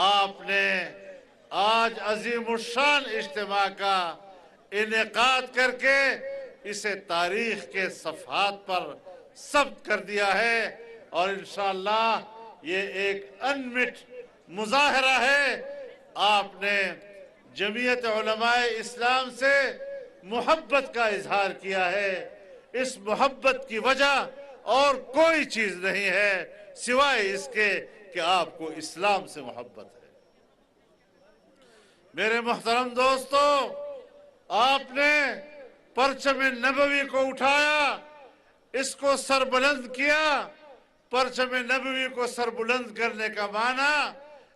آپ نے آج عظیم الشان اجتماع کا انعقاد کر کے اسے تاریخ کے صفحات پر ثبت کر دیا ہے، اور انشاءاللہ یہ ایک انمٹ مظاہرہ ہے۔ آپ نے جمعیت علماء اسلام سے محبت کا اظہار کیا ہے۔ اس محبت کی وجہ اور کوئی چیز نہیں ہے سوائے اس کے کہ آپ کو اسلام سے محبت ہے۔ میرے محترم دوستو، آپ نے پرچم نبوی کو اٹھایا، اس کو سربلند کیا۔ پرچم نبوی کو سربلند کرنے کا معنی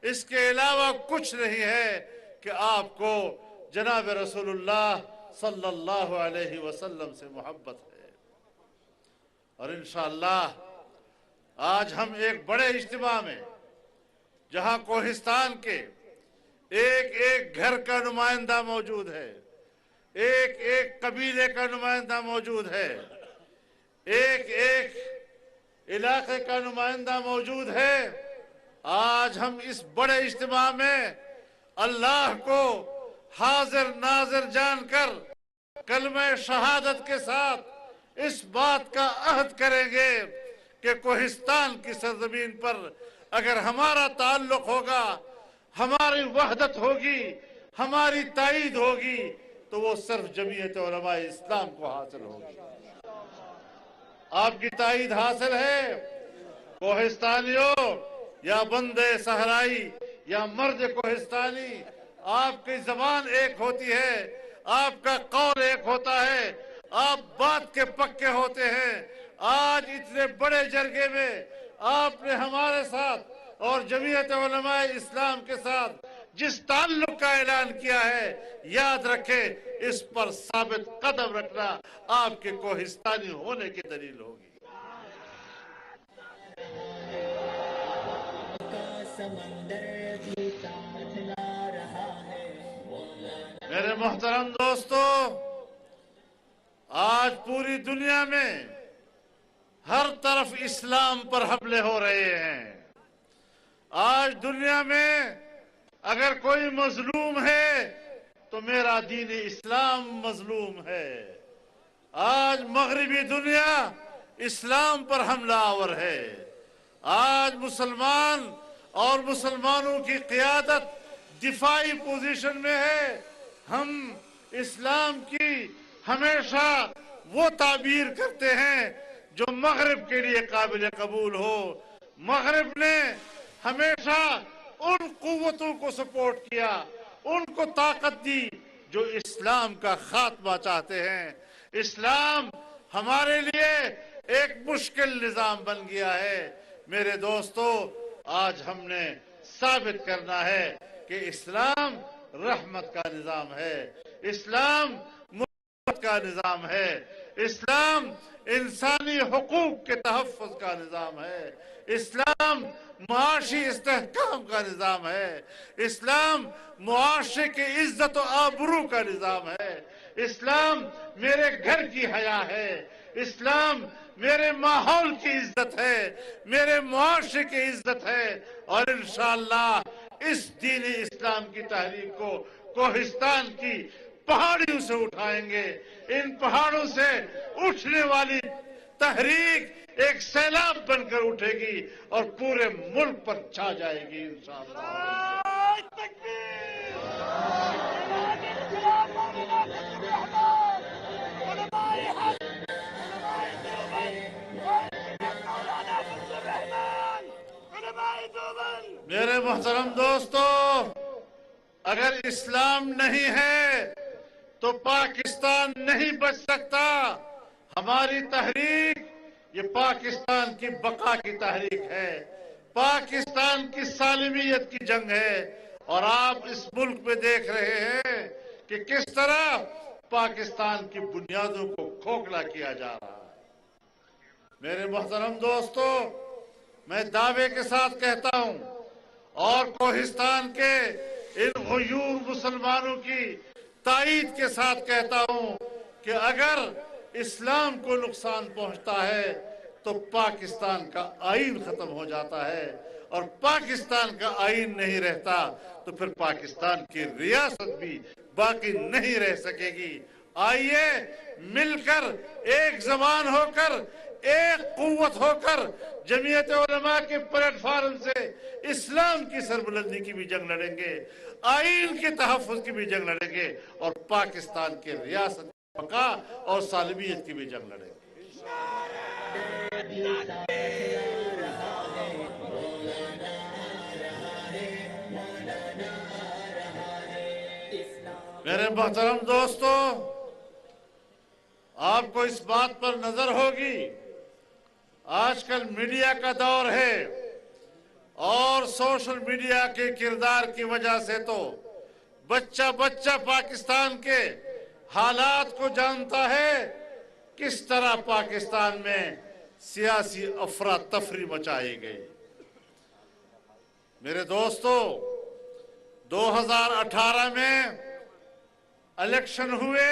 اس کے علاوہ کچھ نہیں ہے کہ آپ کو جناب رسول اللہ صلی اللہ علیہ وسلم سے محبت ہے۔ اور انشاءاللہ آج ہم ایک بڑے اجتماع میں، جہاں کوہستان کے ایک ایک گھر کا نمائندہ موجود ہے، ایک ایک قبیلے کا نمائندہ موجود ہے، ایک ایک علاقے کا نمائندہ موجود ہے، آج ہم اس بڑے اجتماع میں اللہ کو حاضر ناظر جان کر کلمہ شہادت کے ساتھ اس بات کا عہد کریں گے کہ کوہستان کی سرزمین پر اگر ہمارا تعلق ہوگا، ہماری وحدت ہوگی، ہماری تائید ہوگی، تو وہ صرف جمعیت علماء اسلام کو حاصل ہوگی۔ آپ کی تائید حاصل ہے کوہستانیوں، یا بندے صحرائی یا مرد کوہستانی، آپ کی زبان ایک ہوتی ہے، آپ کا قول ایک ہوتا ہے، آپ بات کے پکے ہوتے ہیں۔ آج اتنے بڑے جرگے میں آپ نے ہمارے ساتھ اور جمعیت علماء اسلام کے ساتھ جس تعلق کا اعلان کیا ہے، یاد رکھیں اس پر ثابت قدم رکھنا آپ کے کوہستانی ہونے کی دلیل ہوگی۔ میرے محترم دوستو، آج پوری دنیا میں ہر طرف اسلام پر حملے ہو رہے ہیں۔ آج دنیا میں اگر کوئی مظلوم ہے تو میرا دین اسلام مظلوم ہے۔ آج مغربی دنیا اسلام پر حملہ آور ہے۔ آج مسلمان اور مسلمانوں کی قیادت دفاعی پوزیشن میں ہے۔ ہم اسلام کی ہمیشہ وہ تعبیر کرتے ہیں جو مغرب کے لیے قابل قبول ہو۔ مغرب نے ہمیشہ ان قوتوں کو سپورٹ کیا، ان کو طاقت دی جو اسلام کا خاتمہ چاہتے ہیں۔ اسلام ہمارے لیے ایک مشکل نظام بن گیا ہے۔ میرے دوستو، آج ہم نے ثابت کرنا ہے کہ اسلام رحمت کا نظام ہے، اسلام محبت کا نظام ہے، اسلام انسانی حقوق کے تحفظ کا نظام ہے، اسلام معاشی استحکام کا نظام ہے، اسلام معاشرے کی عزت و آبرو کا نظام ہے، اسلام میرے گھر کی حیا ہے، اسلام میرے ماحول کی عزت ہے، میرے معاشرے کی عزت ہے۔ اور انشاءاللہ اس دین اسلام کی تحریک کو کوہستان کی پہاڑیوں سے اٹھائیں گے۔ ان پہاڑوں سے اٹھنے والی تحریک ایک سیلاب بن کر اٹھے گی اور پورے ملک پر چھا جائے گی انشاءاللہ۔ میرے محترم دوستو، اگر اسلام نہیں ہے تو پاکستان نہیں بچ سکتا۔ ہماری تحریک یہ پاکستان کی بقا کی تحریک ہے، پاکستان کی سالمیت کی جنگ ہے، اور آپ اس ملک میں دیکھ رہے ہیں کہ کس طرح پاکستان کی بنیادوں کو کھوکھلا کیا جا رہا ہے۔ میرے محترم دوستو، میں دعوے کے ساتھ کہتا ہوں اور کوہستان کے ان غیور مسلمانوں کی تائید کے ساتھ کہتا ہوں کہ اگر اسلام کو نقصان پہنچتا ہے تو پاکستان کا آئین ختم ہو جاتا ہے، اور پاکستان کا آئین نہیں رہتا تو پھر پاکستان کی ریاست بھی باقی نہیں رہ سکے گی۔ آئیے مل کر ایک زبان ہو کر، ایک قوت ہو کر جمعیت علماء کے پلیٹ فارم سے اسلام کی سربلندی کی بھی جنگ لڑیں گے، آئین کے تحفظ کی بھی جنگ لڑیں گے، اور پاکستان کے ریاست کی بقا اور سالمیت کی بھی جنگ لڑیں گے۔ میرے محترم دوستو، آپ کو اس بات پر نظر ہوگی آج کل میڈیا کا دور ہے، اور سوشل میڈیا کے کردار کی وجہ سے تو بچہ بچہ پاکستان کے حالات کو جانتا ہے، کس طرح پاکستان میں سیاسی افراتفری مچائی گئی۔ میرے دوستو، 2018 میں الیکشن ہوئے،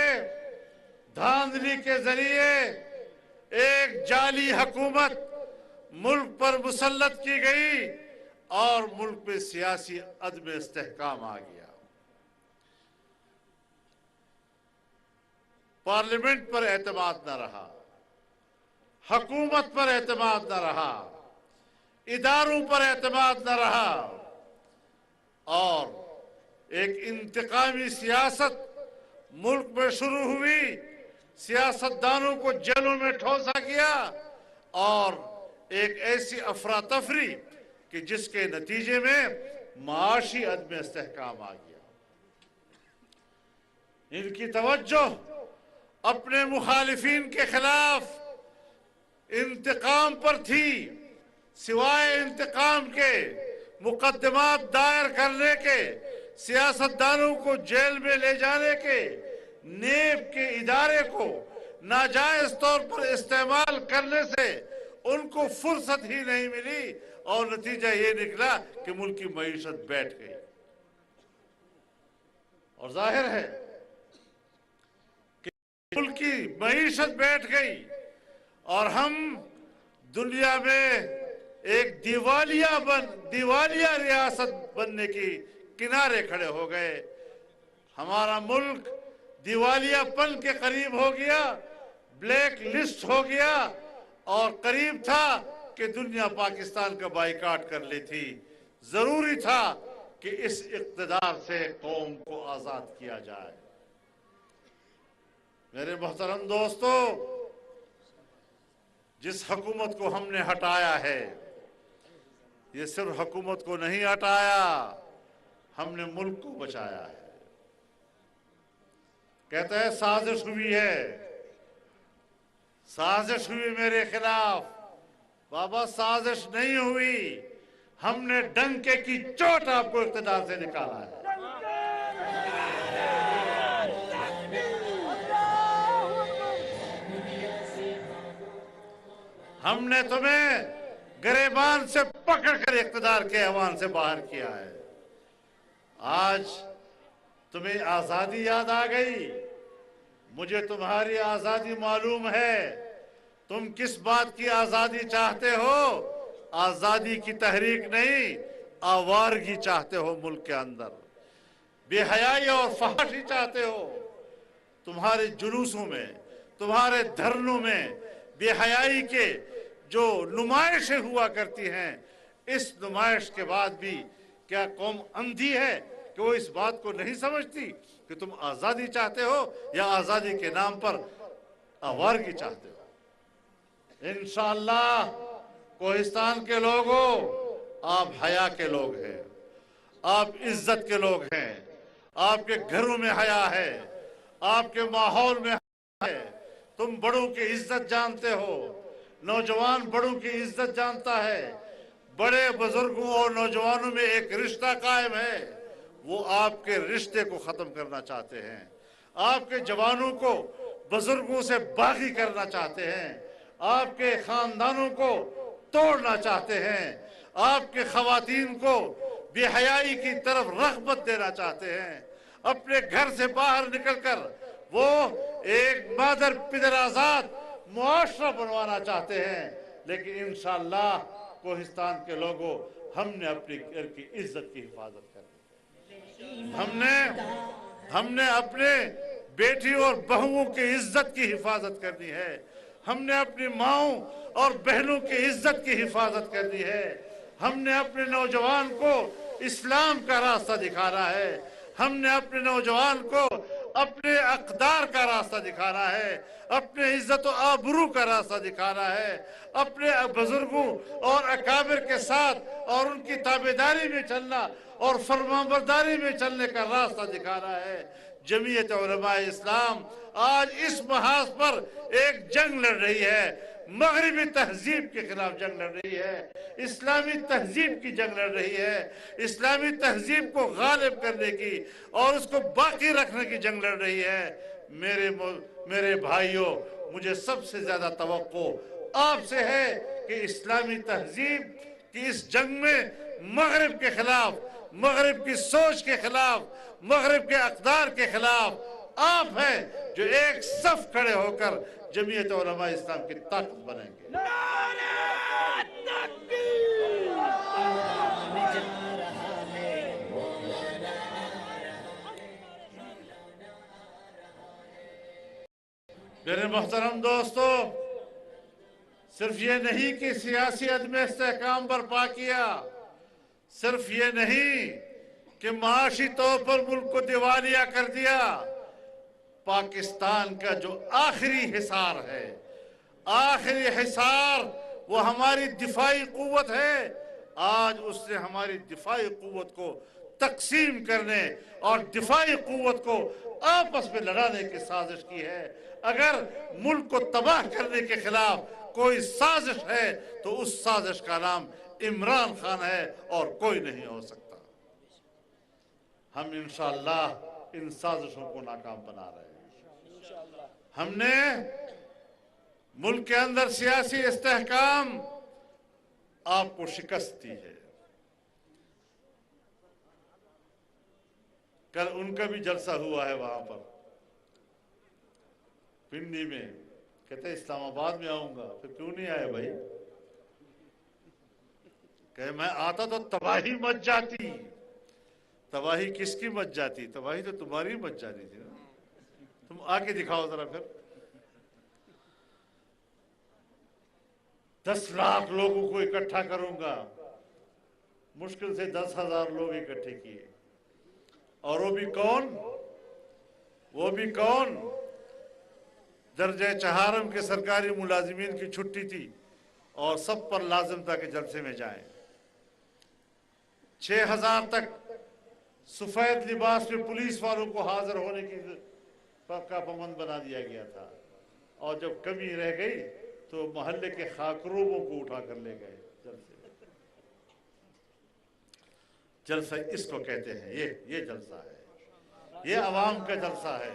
دھاندلی کے ذریعے ایک جعلی حکومت ملک پر مسلط کی گئی اور ملک پہ سیاسی عدم استحکام آ گیا۔ پارلیمنٹ پر اعتماد نہ رہا، حکومت پر اعتماد نہ رہا، اداروں پر اعتماد نہ رہا، اور ایک انتقامی سیاست ملک میں شروع ہوئی، سیاستدانوں کو جیلوں میں ٹھونسا گیا، اور ایک ایسی افراتفری کہ جس کے نتیجے میں معاشی عدم استحکام آ گیا۔ ان کی توجہ اپنے مخالفین کے خلاف انتقام پر تھی، سوائے انتقام کے، مقدمات دائر کرنے کے، سیاستدانوں کو جیل میں لے جانے کے، نیب کے ادارے کو ناجائز طور پر استعمال کرنے سے ان کو فرصت ہی نہیں ملی، اور نتیجہ یہ نکلا کہ ملک کی معیشت بیٹھ گئی۔ اور ظاہر ہے کہ ملک کی معیشت بیٹھ گئی، اور ہم دنیا میں ایک دیوالیہ ریاست بننے کی کنارے کھڑے ہو گئے۔ ہمارا ملک دیوالیہ پن کے قریب ہو گیا، بلیک لسٹ ہو گیا، اور قریب تھا کہ دنیا پاکستان کا بائیکاٹ کر لی تھی۔ ضروری تھا کہ اس اقتدار سے قوم کو آزاد کیا جائے۔ میرے محترم دوستو، جس حکومت کو ہم نے ہٹایا ہے، یہ صرف حکومت کو نہیں ہٹایا، ہم نے ملک کو بچایا ہے۔ کہتا ہے سازش ہوئی ہے، سازش ہوئی میرے خلاف۔ بابا سازش نہیں ہوئی، ہم نے ڈنکے کی چوٹ آپ کو اقتدار سے نکالا ہے۔ ہم نے تمہیں گریبان سے پکڑ کر اقتدار کے ایوان سے باہر کیا ہے۔ آج تمہیں آزادی یاد آ گئی، مجھے تمہاری آزادی معلوم ہے۔ تم کس بات کی آزادی چاہتے ہو؟ آزادی کی تحریک نہیں، آوارگی چاہتے ہو ملک کے اندر، بے حیائی اور فحاشی چاہتے ہو۔ تمہارے جلوسوں میں، تمہارے دھرنوں میں بے حیائی کے جو نمائشیں ہوا کرتی ہیں، اس نمائش کے بعد بھی کیا قوم اندھی ہے کہ وہ اس بات کو نہیں سمجھتی کہ تم آزادی چاہتے ہو یا آزادی کے نام پر آوارگی چاہتے ہو؟ انشاءاللہ کوہستان کے لوگوں، آپ حیا کے لوگ ہیں، آپ عزت کے لوگ ہیں، آپ کے گھروں میں حیا ہے، آپ کے ماحول میں حیا ہے، تم بڑوں کی عزت جانتے ہو، نوجوان بڑوں کی عزت جانتا ہے، بڑے بزرگوں اور نوجوانوں میں ایک رشتہ قائم ہے۔ وہ آپ کے رشتے کو ختم کرنا چاہتے ہیں، آپ کے جوانوں کو بزرگوں سے باغی کرنا چاہتے ہیں، آپ کے خاندانوں کو توڑنا چاہتے ہیں، آپ کے خواتین کو بے حیائی کی طرف رغبت دینا چاہتے ہیں، اپنے گھر سے باہر نکل کر وہ ایک مادر پدر آزاد معاشرہ بنوانا چاہتے ہیں۔ لیکن انشاءاللہ کوہستان کے لوگوں، ہم نے اپنے گھر کی عزت کی حفاظت کرنی ہے، ہم نے اپنے بیٹی اور بہوؤں کی عزت کی حفاظت کرنی ہے، ہم نے اپنی ماؤں اور بہنوں کی عزت کی حفاظت کرنی ہے، ہم نے اپنے نوجوان کو اسلام کا راستہ دکھانا ہے، ہم نے اپنے نوجوان کو اپنے اقدار کا راستہ دکھانا ہے، اپنے عزت و آبرو کا راستہ دکھانا ہے، اپنے بزرگوں اور اکابر کے ساتھ اور ان کی تابعداری میں چلنا اور فرمانبرداری میں چلنے کا راستہ دکھانا ہے۔ جمعیت علماء اسلام آج اس محاذ پر ایک جنگ لڑ رہی ہے، مغربی تہذیب کے خلاف جنگ لڑ رہی ہے، اسلامی تہذیب کی جنگ لڑ رہی ہے، اسلامی تہذیب کو غالب کرنے کی اور اس کو باقی رکھنے کی جنگ لڑ رہی ہے۔ میرے بھائیوں، مجھے سب سے زیادہ توقع آپ سے ہے کہ اسلامی تہذیب کی اس جنگ میں مغرب کے خلاف، مغرب کی سوچ کے خلاف، مغرب کے اقدار کے خلاف آپ ہیں جو ایک صف کھڑے ہو کر جمعیت علماء اسلام کی طاقت بنیں گے۔ میرے محترم دوستو، صرف یہ نہیں کہ سیاسی عدم استحکام برپا کیا، صرف یہ نہیں کہ معاشی طور پر ملک کو دیوالیہ کر دیا، پاکستان کا جو آخری حصار ہے، آخری حصار وہ ہماری دفاعی قوت ہے، آج اس نے ہماری دفاعی قوت کو تقسیم کرنے اور دفاعی قوت کو آپس میں لڑانے کی سازش کی ہے۔ اگر ملک کو تباہ کرنے کے خلاف کوئی سازش ہے تو اس سازش کا نام عمران خان ہے اور کوئی نہیں ہو سکتا۔ ہم انشاءاللہ ان سازشوں کو ناکام بنا رہے ہیں۔ ہم نے ملک کے اندر سیاسی استحکام آپ کو شکست دی ہے۔ کل ان کا بھی جلسہ ہوا ہے وہاں پر پنڈی میں، کہتے اسلام آباد میں آؤں گا، پھر کیوں نہیں آئے بھائی؟ کہ میں آتا تو تباہی مچ جاتی۔ تباہی کس کی مچ جاتی؟ تباہی تو تمہاری مچ جاتی تھی نا۔ تم آ کے دکھاؤ ذرا پھر۔ 10 لاکھ لوگوں کو اکٹھا کروں گا، مشکل سے 10,000 لوگ اکٹھے کیے، اور وہ بھی کون؟ درجہ چہارم کے سرکاری ملازمین کی چھٹی تھی اور سب پر لازم تھا کہ جلسے میں جائیں۔ 6,000 تک سفید لباس میں پولیس والوں کو حاضر ہونے کا پابند بنا دیا گیا تھا، اور جب کمی رہ گئی تو محلے کے خاکروبوں کو اٹھا کر لے گئے جلسے میں۔ جلسہ اس کو کہتے ہیں، یہ جلسہ ہے، یہ عوام کا جلسہ ہے،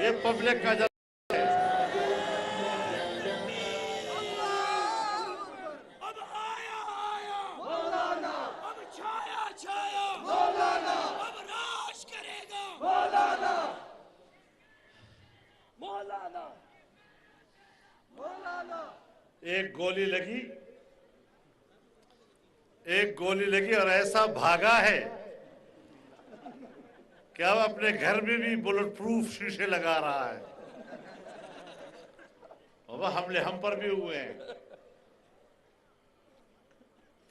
یہ پبلک کا جلسہ ہے۔ ایک گولی لگی اور ایسا بھاگا ہے کہ اب اپنے گھر میں بھی بلٹ پروف شیشے لگا رہا ہے۔ بابا حملے ہم پر بھی ہوئے ہیں،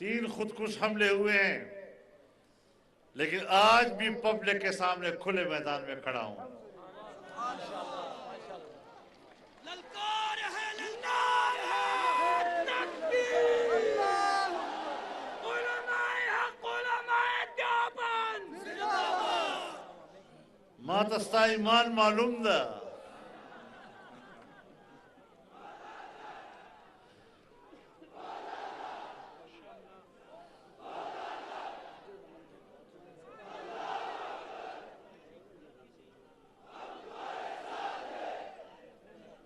3 خودکش حملے ہوئے ہیں، لیکن آج بھی پبلک کے سامنے کھلے میدان میں کھڑا ہوں۔ ما تستا ایمان معلوم دا،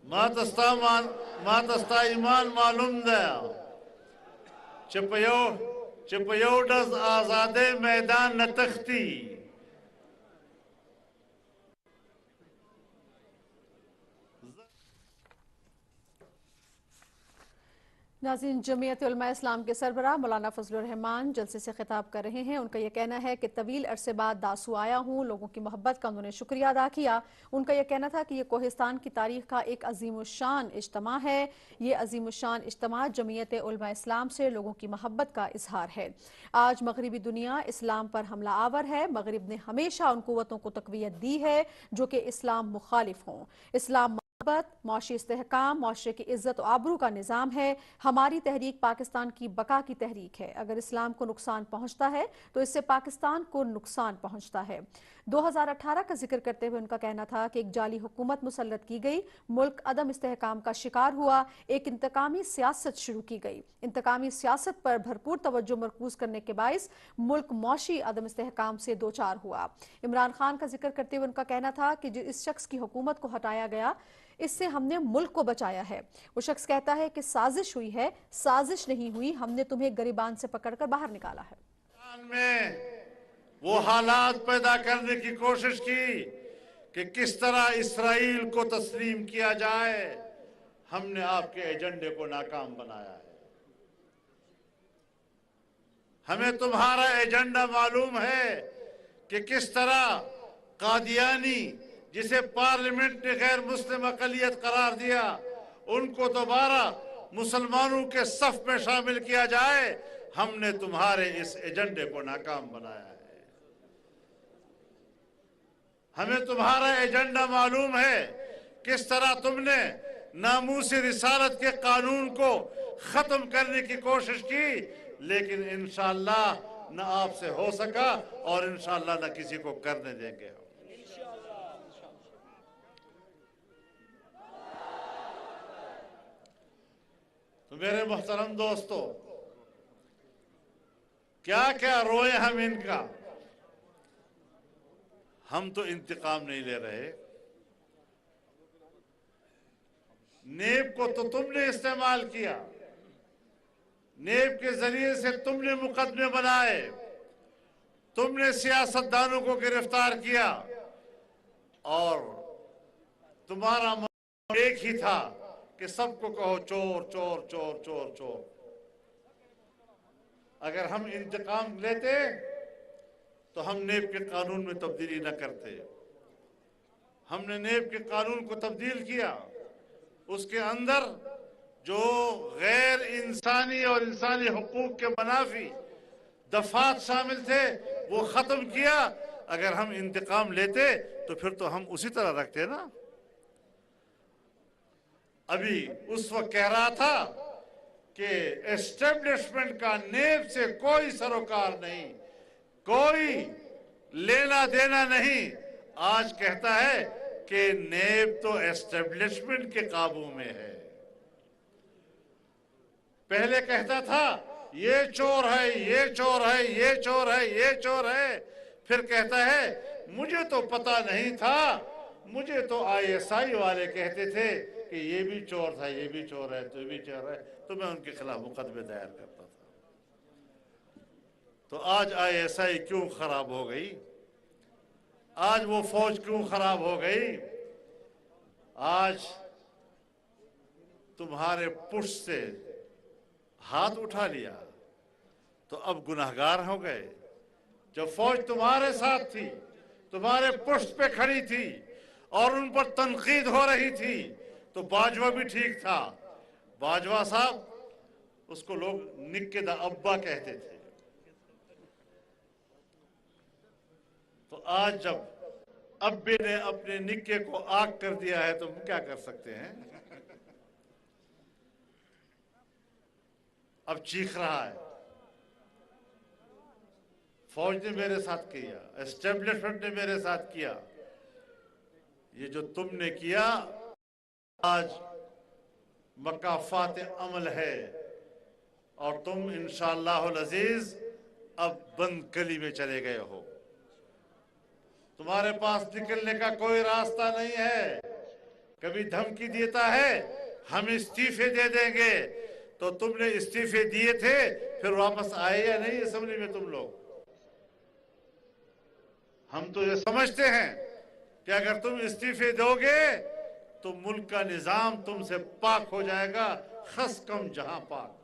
ما تستا ایمان معلوم دا، چپیو ڈز آزادے میدان نتختی۔ ناظرین، جمعیت علماء اسلام کے سربراہ مولانا فضل الرحمان جلسے سے خطاب کر رہے ہیں۔ ان کا یہ کہنا ہے کہ طویل عرصے بعد داسو آیا ہوں، لوگوں کی محبت کا انہوں نے شکریہ ادا کیا۔ ان کا یہ کہنا تھا کہ یہ کوہستان کی تاریخ کا ایک عظیم الشان اجتماع ہے۔ یہ عظیم الشان اجتماع جمعیت علماء اسلام سے لوگوں کی محبت کا اظہار ہے۔ آج مغربی دنیا اسلام پر حملہ آور ہے۔ مغرب نے ہمیشہ ان قوتوں کو تقویت دی ہے جو کہ اسلام مخالف ہوں۔ اسلام معاشی استحکام، معاشرے کی عزت و آبرو کا نظام ہے۔ ہماری تحریک پاکستان کی بقا کی تحریک ہے۔ اگر اسلام کو نقصان پہنچتا ہے تو اس سے پاکستان کو نقصان پہنچتا ہے۔ 2018 کا ذکر کرتے ہوئے ان کا کہنا تھا کہ ایک جعلی حکومت مسلط کی گئی، ملک عدم استحکام کا شکار ہوا، ایک انتقامی سیاست شروع کی گئی۔ انتقامی سیاست پر بھرپور توجہ مرکوز کرنے کے باعث ملک معاشی عدم استحکام سے دوچار ہوا۔ عمران خان کا ذکر کرتے ہوئے ان کا کہنا تھا کہ اس شخص کی حکومت کو ہٹایا گیا، اس سے ہم نے ملک کو بچایا ہے۔ وہ شخص کہتا ہے کہ سازش ہوئی ہے، سازش نہیں ہوئی، ہم نے تمہیں گریبان سے پکڑ کر باہر نکالا ہے۔ میں وہ حالات پیدا کرنے کی کوشش کی کہ کس طرح اسرائیل کو تسلیم کیا جائے، ہم نے آپ کے ایجنڈے کو ناکام بنایا ہے۔ ہمیں تمہارا ایجنڈا معلوم ہے کہ کس طرح قادیانی، جسے پارلیمنٹ نے غیر مسلم اقلیت قرار دیا، ان کو دوبارہ مسلمانوں کے صف میں شامل کیا جائے، ہم نے تمہارے اس ایجنڈے کو ناکام بنایا ہے۔ ہمیں تمہارا ایجنڈا معلوم ہے، کس طرح تم نے ناموس رسالت کے قانون کو ختم کرنے کی کوشش کی، لیکن انشاءاللہ نہ آپ سے ہو سکا اور انشاءاللہ نہ کسی کو کرنے دیں گے۔ تو میرے محترم دوستو، کیا کیا روئے ہم ان کا، ہم تو انتقام نہیں لے رہے۔ نیب کو تو تم نے استعمال کیا، نیب کے ذریعے سے تم نے مقدمے بنائے، تم نے سیاستدانوں کو گرفتار کیا، اور تمہارا مطلب ایک ہی تھا کہ سب کو کہو چور چور چور چور چور۔ اگر ہم انتقام لیتے تو ہم نیب کے قانون میں تبدیلی نہ کرتے۔ ہم نے نیب کے قانون کو تبدیل کیا، اس کے اندر جو غیر انسانی اور انسانی حقوق کے منافی دفعات شامل تھے وہ ختم کیا۔ اگر ہم انتقام لیتے تو پھر تو ہم اسی طرح رکھتے نا۔ ابھی اس وقت کہہ رہا تھا کہ اسٹیبلشمنٹ کا نیب سے کوئی سروکار نہیں، کوئی لینا دینا نہیں۔ آج کہتا ہے کہ نیب تو اسٹیبلشمنٹ کے قابو میں ہے۔ پہلے کہتا تھا یہ چور ہے، یہ چور ہے، یہ چور ہے، یہ چور ہے، پھر کہتا ہے مجھے تو پتہ نہیں تھا، مجھے تو ISI والے کہتے تھے کہ یہ بھی چور تھا، یہ بھی چور ہے، تو یہ بھی چور ہے، تو میں ان کے خلاف مقدمے دائر کرتا تھا۔ تو آج ISI کیوں خراب ہو گئی؟ آج وہ فوج کیوں خراب ہو گئی؟ آج تمہارے پشت سے ہاتھ اٹھا لیا تو اب گناہگار ہو گئے۔ جب فوج تمہارے ساتھ تھی، تمہارے پشت پہ کھڑی تھی اور ان پر تنقید ہو رہی تھی، تو باجوہ بھی ٹھیک تھا۔ باجوہ صاحب، اس کو لوگ نکے دا ابا کہتے تھے۔ تو آج جب ابے نے اپنے نکے کو آگ کر دیا ہے تو ہم کیا کر سکتے ہیں؟ اب چیخ رہا ہے، فوج نے میرے ساتھ کیا، اسٹیبلشمنٹ نے میرے ساتھ کیا۔ یہ جو تم نے کیا آج مکافات عمل ہے، اور تم انشاءاللہ العزیز اب بند کلی میں چلے گئے ہو۔ تمہارے پاس نکلنے کا کوئی راستہ نہیں ہے۔ کبھی دھمکی دیتا ہے ہم استعفے دے دیں گے، تو تم نے استعفے دیے تھے، پھر واپس آئے یا نہیں اسمبلی میں تم لوگ؟ ہم تو یہ سمجھتے ہیں کہ اگر تم استعفے دو گے تو ملک کا نظام تم سے پاک ہو جائے گا، خس کم جہاں پاک۔